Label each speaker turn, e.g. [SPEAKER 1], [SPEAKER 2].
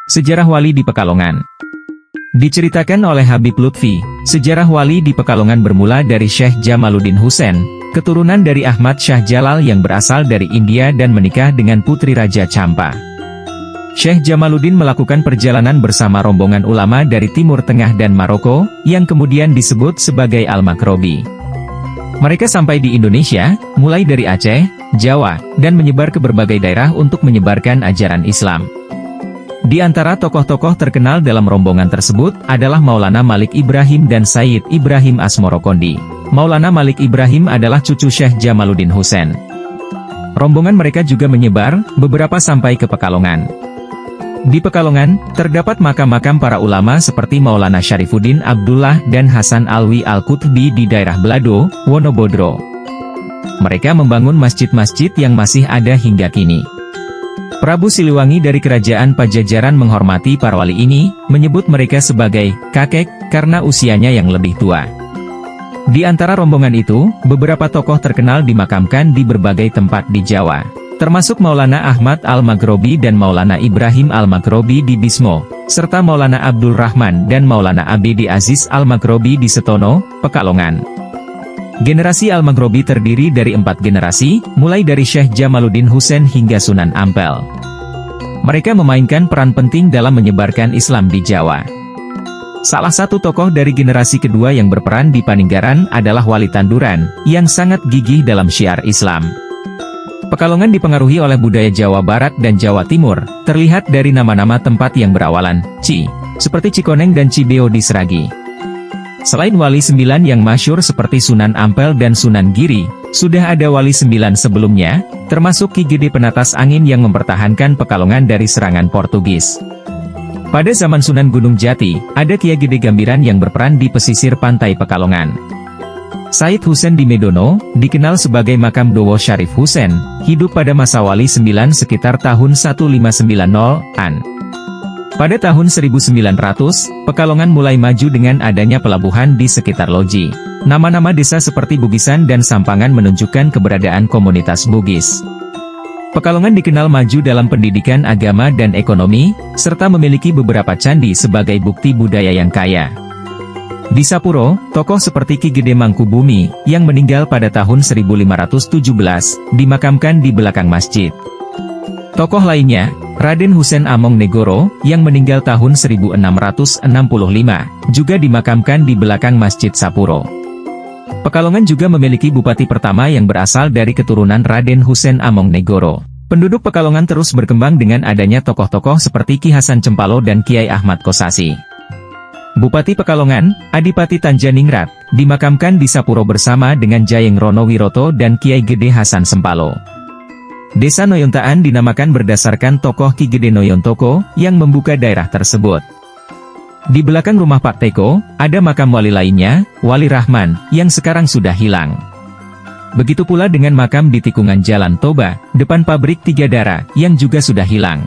[SPEAKER 1] Sejarah wali di Pekalongan. Diceritakan oleh Habib Lutfi, sejarah wali di Pekalongan bermula dari Syekh Jamaluddin Husain, keturunan dari Ahmad Shah Jalal yang berasal dari India dan menikah dengan putri Raja Champa. Syekh Jamaluddin melakukan perjalanan bersama rombongan ulama dari Timur Tengah dan Maroko, yang kemudian disebut sebagai Al-Maghrobi. Mereka sampai di Indonesia, mulai dari Aceh, Jawa, dan menyebar ke berbagai daerah untuk menyebarkan ajaran Islam. Di antara tokoh-tokoh terkenal dalam rombongan tersebut adalah Maulana Malik Ibrahim dan Sayyid Ibrahim Asmorokondi. Maulana Malik Ibrahim adalah cucu Syekh Jamaluddin Husain. Rombongan mereka juga menyebar, beberapa sampai ke Pekalongan. Di Pekalongan, terdapat makam-makam para ulama seperti Maulana Syarifuddin Abdullah dan Hasan Alwi Al-Qutbi di daerah Belado, Wonobodro. Mereka membangun masjid-masjid yang masih ada hingga kini. Prabu Siliwangi dari Kerajaan Pajajaran menghormati para wali ini, menyebut mereka sebagai kakek, karena usianya yang lebih tua. Di antara rombongan itu, beberapa tokoh terkenal dimakamkan di berbagai tempat di Jawa, termasuk Maulana Ahmad Al-Maghrobi dan Maulana Ibrahim Al-Maghrobi di Bismo, serta Maulana Abdul Rahman dan Maulana Abedi Aziz Al-Maghrobi di Setono, Pekalongan. Generasi Al-Maghrobi terdiri dari 4 generasi, mulai dari Syekh Jamaluddin Husain hingga Sunan Ampel. Mereka memainkan peran penting dalam menyebarkan Islam di Jawa. Salah satu tokoh dari generasi kedua yang berperan di Paninggaran adalah Wali Tanduran, yang sangat gigih dalam syiar Islam. Pekalongan dipengaruhi oleh budaya Jawa Barat dan Jawa Timur, terlihat dari nama-nama tempat yang berawalan Ci, seperti Cikoneng dan Cibeo di Sragi. Selain wali 9 yang masyhur seperti Sunan Ampel dan Sunan Giri, sudah ada wali 9 sebelumnya, termasuk Ki Gede Penatas Angin yang mempertahankan Pekalongan dari serangan Portugis. Pada zaman Sunan Gunung Jati, ada Kiai Gede Gambiran yang berperan di pesisir pantai Pekalongan. Said Husain di Medono, dikenal sebagai makam Dowo Syarif Husain, hidup pada masa wali 9 sekitar tahun 1590-an. Pada tahun 1900, Pekalongan mulai maju dengan adanya pelabuhan di sekitar Loji. Nama-nama desa seperti Bugisan dan Sampangan menunjukkan keberadaan komunitas Bugis. Pekalongan dikenal maju dalam pendidikan agama dan ekonomi, serta memiliki beberapa candi sebagai bukti budaya yang kaya. Di Sapuro, tokoh seperti Ki Gede Mangkubumi, yang meninggal pada tahun 1517, dimakamkan di belakang masjid. Tokoh lainnya, Raden Husein Amongnegoro, yang meninggal tahun 1665, juga dimakamkan di belakang Masjid Sapuro. Pekalongan juga memiliki bupati pertama yang berasal dari keturunan Raden Husein Amongnegoro. Penduduk Pekalongan terus berkembang dengan adanya tokoh-tokoh seperti Ki Hasan Cempalo dan Kiai Ahmad Kosasi. Bupati Pekalongan, Adipati Tanjaningrat, dimakamkan di Sapuro bersama dengan Jayeng Rono Wiroto dan Kiai Gede Hasan Sempalo. Desa Noyontaan dinamakan berdasarkan tokoh Ki Gede Noyontoko, yang membuka daerah tersebut. Di belakang rumah Pak Teko, ada makam wali lainnya, Wali Rahman, yang sekarang sudah hilang. Begitu pula dengan makam di tikungan Jalan Toba, depan pabrik Tiga Darah, yang juga sudah hilang.